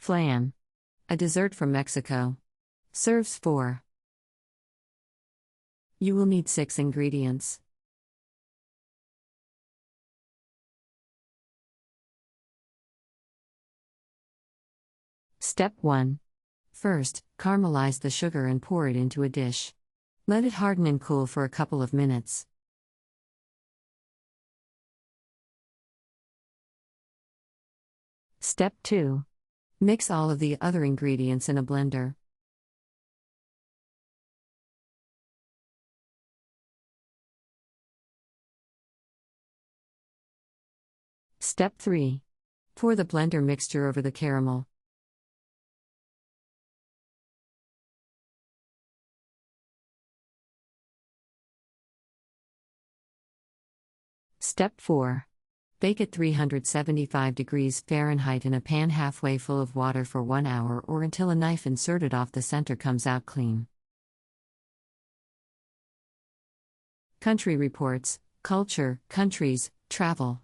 Flan. A dessert from Mexico. Serves 4. You will need 6 ingredients. Step 1. First, caramelize the sugar and pour it into a dish. Let it harden and cool for a couple of minutes. Step 2. Mix all of the other ingredients in a blender. Step 3. Pour the blender mixture over the caramel. Step 4. Bake at 375 degrees Fahrenheit in a pan halfway full of water for 1 hour or until a knife inserted off the center comes out clean. Country Reports, Culture, Countries, Travel.